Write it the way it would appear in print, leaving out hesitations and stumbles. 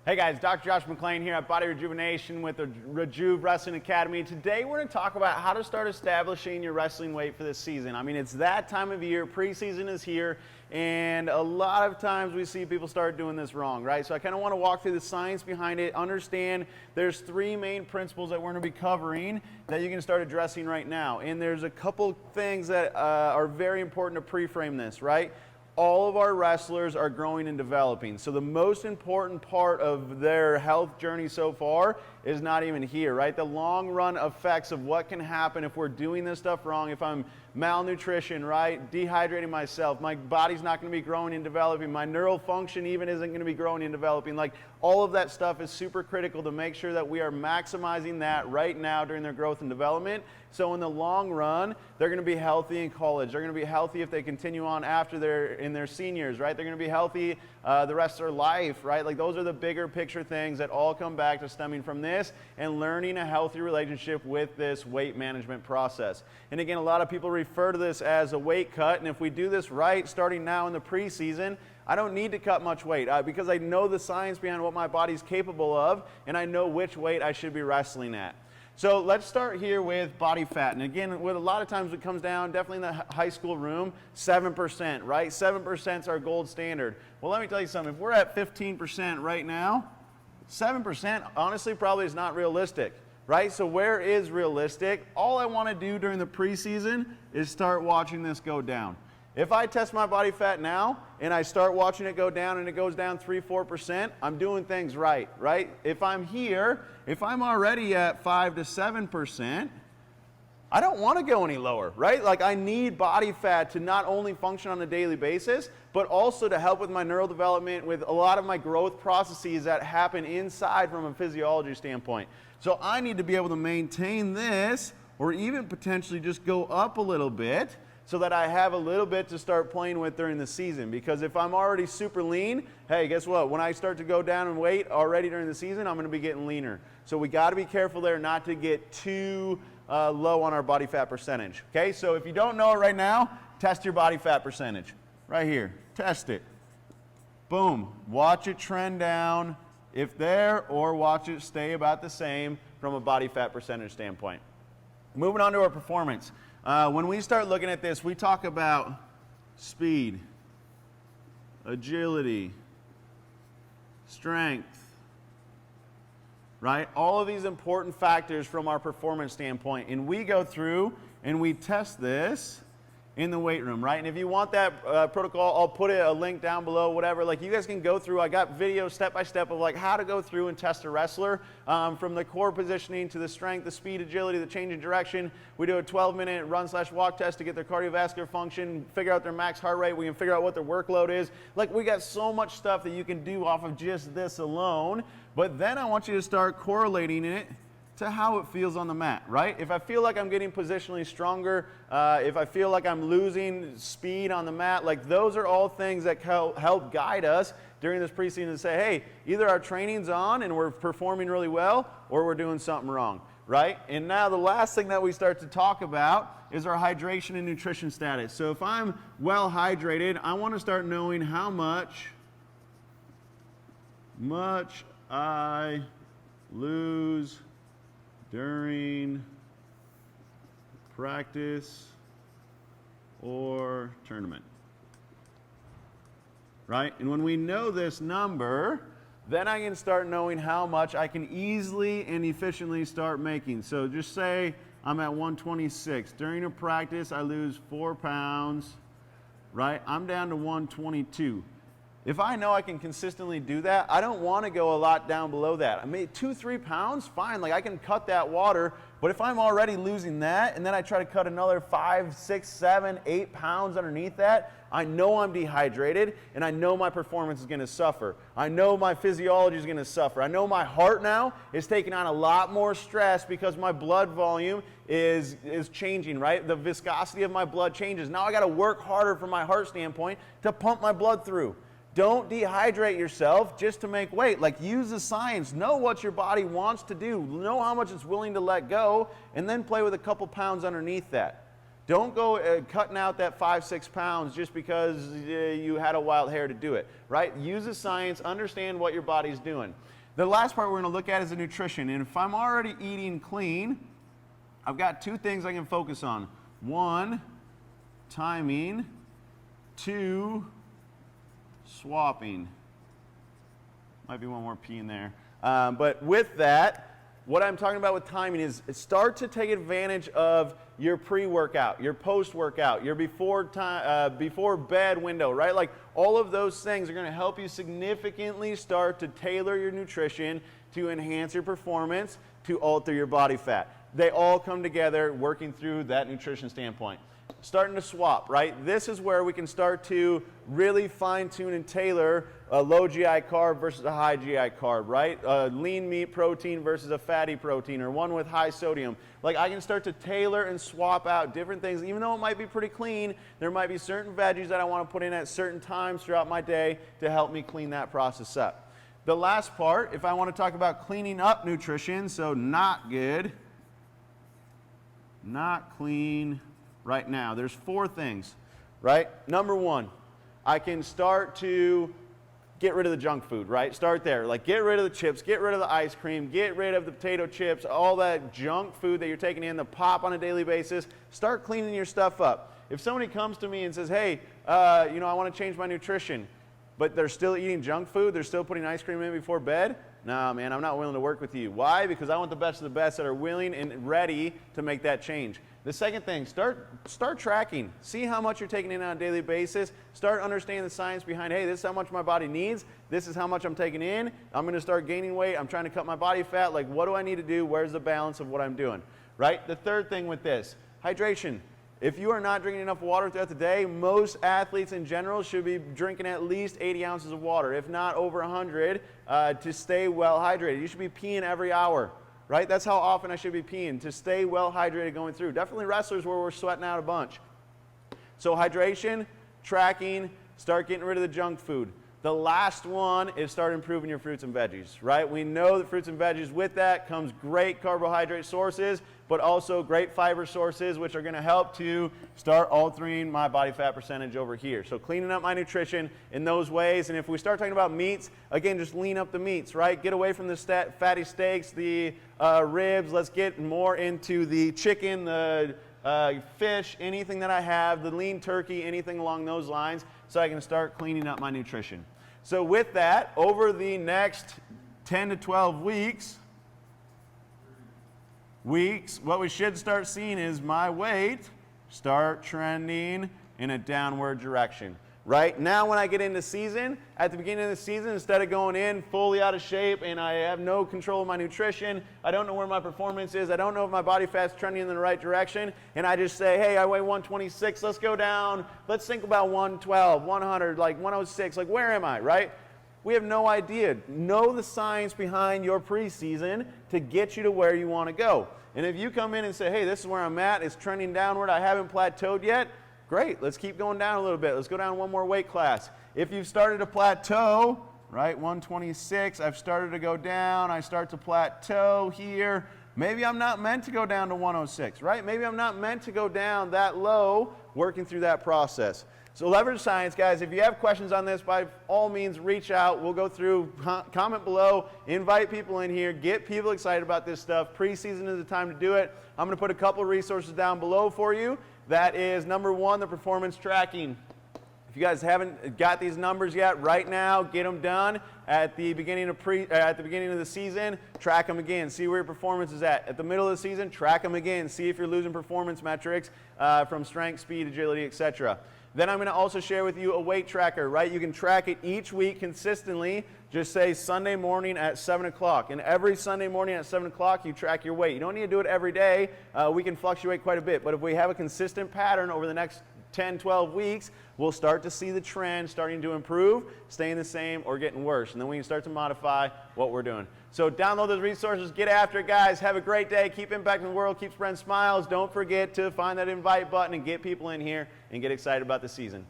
Hey guys, Dr. Josh McLain here at Body Rejuvenation with the Rejuve Wrestling Academy. Today we're going to talk about how to start establishing your wrestling weight for this season. I mean, it's that time of year, preseason is here, and a lot of times we see people start doing this wrong, right? So I kind of want to walk through the science behind it, understand there's three main principles that we're going to be covering that you can start addressing right now. And there's a couple things that are very important to pre-frame this, right? All of our wrestlers are growing and developing. So the most important part of their health journey so far is not even here, right? The long run effects of what can happen if we're doing this stuff wrong, if I'm malnutrition, right? Dehydrating myself, my body's not going to be growing and developing, my neural function even isn't going to be growing and developing. Like, all of that stuff is super critical to make sure that we are maximizing that right now during their growth and development. So in the long run, they're going to be healthy in college. They're going to be healthy if they continue on after they're in their seniors, right? They're going to be healthy the rest of their life, right? Like, those are the bigger picture things that all come back to stemming from this and learning a healthy relationship with this weight management process. And again, a lot of people refer to this as a weight cut, and if we do this right, starting now in the preseason, I don't need to cut much weight because I know the science behind what my body's capable of, and I know which weight I should be wrestling at. So let's start here with body fat. And again, with a lot of times it comes down, definitely in the high school room, 7%, right? 7% is our gold standard. Well, let me tell you something. If we're at 15% right now, 7% honestly probably is not realistic, right? So where is realistic? All I want to do during the preseason is start watching this go down. If I test my body fat now and I start watching it go down and it goes down 3-4%, I'm doing things right, right? If I'm here, if I'm already at 5 to 7%, I don't want to go any lower, right? Like, I need body fat to not only function on a daily basis, but also to help with my neural development, with a lot of my growth processes that happen inside from a physiology standpoint. So I need to be able to maintain this, or even potentially just go up a little bit, so that I have a little bit to start playing with during the season. Because if I'm already super lean, hey, guess what? When I start to go down in weight already during the season, I'm going to be getting leaner. So we got to be careful there not to get too low on our body fat percentage. Okay, so if you don't know it right now, test your body fat percentage. Right here, test it. Boom, watch it trend down if there, or watch it stay about the same from a body fat percentage standpoint. Moving on to our performance. When we start looking at this, we talk about speed, agility, strength, right? All of these important factors from our performance standpoint. And we go through and we test this in the weight room, right? And if you want that protocol, I'll put a link down below, whatever. Like, you guys can go through. I got videos step by step of like how to go through and test a wrestler, from the core positioning to the strength, the speed, agility, the change in direction. We do a 12-minute run/walk test to get their cardiovascular function, figure out their max heart rate. We can figure out what their workload is. Like, we got so much stuff that you can do off of just this alone. But then I want you to start correlating it to how it feels on the mat, right? If I feel like I'm getting positionally stronger, if I feel like I'm losing speed on the mat, like, those are all things that help guide us during this preseason and say, hey, either our training's on and we're performing really well, or we're doing something wrong, right? And now the last thing that we start to talk about is our hydration and nutrition status. So if I'm well hydrated, I want to start knowing how much I lose during practice or tournament, right? And when we know this number, then I can start knowing how much I can easily and efficiently start making. So just say I'm at 126. During a practice, I lose 4 pounds, right? I'm down to 122. If I know I can consistently do that, I don't want to go a lot down below that. I mean, 2-3 pounds, fine. Like, I can cut that water. But if I'm already losing that, and then I try to cut another 5, 6, 7, 8 pounds underneath that, I know I'm dehydrated, and I know my performance is going to suffer. I know my physiology is going to suffer. I know my heart now is taking on a lot more stress because my blood volume is changing, right? The viscosity of my blood changes. Now I got to work harder from my heart standpoint to pump my blood through. Don't dehydrate yourself just to make weight. Like, use the science. Know what your body wants to do. Know how much it's willing to let go, and then play with a couple pounds underneath that. Don't go cutting out that 5-6 pounds just because you had a wild hair to do it, right? Use the science, understand what your body's doing. The last part we're going to look at is the nutrition. And if I'm already eating clean, I've got 2 things I can focus on. 1, timing. 2, swapping. Might be one more P in there. But with that, what I'm talking about with timing is start to take advantage of your pre-workout, your post-workout, your before bed window, right? Like all of those things are going to help you significantly start to tailor your nutrition to enhance your performance, to alter your body fat. They all come together working through that nutrition standpoint. Starting to swap, right? This is where we can start to really fine-tune and tailor a low GI carb versus a high GI carb, right? A lean meat protein versus a fatty protein, or one with high sodium. Like I can start to tailor and swap out different things. Even though it might be pretty clean, there might be certain veggies that I want to put in at certain times throughout my day to help me clean that process up. The last part, if I want to talk about cleaning up nutrition, so not good, not clean, right now, there's 4 things, right? Number 1, I can start to get rid of the junk food, right? Start there. Like get rid of the chips, get rid of the ice cream, get rid of the potato chips, all that junk food that you're taking in, the pop on a daily basis. Start cleaning your stuff up. If somebody comes to me and says, hey, I want to change my nutrition, but they're still eating junk food, they're still putting ice cream in before bed, no, man, I'm not willing to work with you. Why? Because I want the best of the best that are willing and ready to make that change. The second thing, start tracking. See how much you're taking in on a daily basis. Start understanding the science behind, hey, this is how much my body needs. This is how much I'm taking in. I'm going to start gaining weight. I'm trying to cut my body fat. Like, what do I need to do? Where's the balance of what I'm doing, right? The third thing with this, hydration. If you are not drinking enough water throughout the day, most athletes in general should be drinking at least 80 ounces of water, if not over 100, to stay well hydrated. You should be peeing every hour. Right? That's how often I should be peeing, to stay well hydrated going through. Definitely wrestlers where we're sweating out a bunch. So hydration, tracking, start getting rid of the junk food. The last one is start improving your fruits and veggies, right? We know that fruits and veggies, with that comes great carbohydrate sources, but also great fiber sources, which are going to help to start altering my body fat percentage over here. So cleaning up my nutrition in those ways. And if we start talking about meats, again, just lean up the meats, right? Get away from the fatty steaks, the ribs. Let's get more into the chicken, the fish, anything that I have, the lean turkey, anything along those lines, so I can start cleaning up my nutrition. So with that, over the next 10 to 12 weeks, what we should start seeing is my weight start trending in a downward direction. Right now, when I get into season, at the beginning of the season, instead of going in fully out of shape and I have no control of my nutrition, I don't know where my performance is, I don't know if my body fat's trending in the right direction, and I just say, hey, I weigh 126, let's go down, let's think about 112, 100, like 106, like where am I, right? We have no idea. Know the science behind your preseason to get you to where you want to go. And if you come in and say, hey, this is where I'm at, it's trending downward, I haven't plateaued yet, great, let's keep going down a little bit. Let's go down one more weight class. If you've started to plateau, right, 126, I've started to go down, I start to plateau here. Maybe I'm not meant to go down to 106, right? Maybe I'm not meant to go down that low working through that process. So leverage science, guys. If you have questions on this, by all means, reach out. We'll go through, comment below, invite people in here, get people excited about this stuff. Preseason is the time to do it. I'm going to put a couple of resources down below for you. That is, number 1, the performance tracking. If you guys haven't got these numbers yet, right now, get them done. At the beginning of the season, track them again. See where your performance is at. At the middle of the season, track them again. See if you're losing performance metrics from strength, speed, agility, etc. Then I'm going to also share with you a weight tracker, right? You can track it each week consistently. Just say Sunday morning at 7 o'clock. And every Sunday morning at 7 o'clock, you track your weight. You don't need to do it every day. We can fluctuate quite a bit. But if we have a consistent pattern over the next 10, 12 weeks, we'll start to see the trend starting to improve, staying the same, or getting worse. And then we can start to modify what we're doing. So download those resources. Get after it, guys. Have a great day. Keep impacting the world. Keep spreading smiles. Don't forget to find that invite button and get people in here and get excited about the season.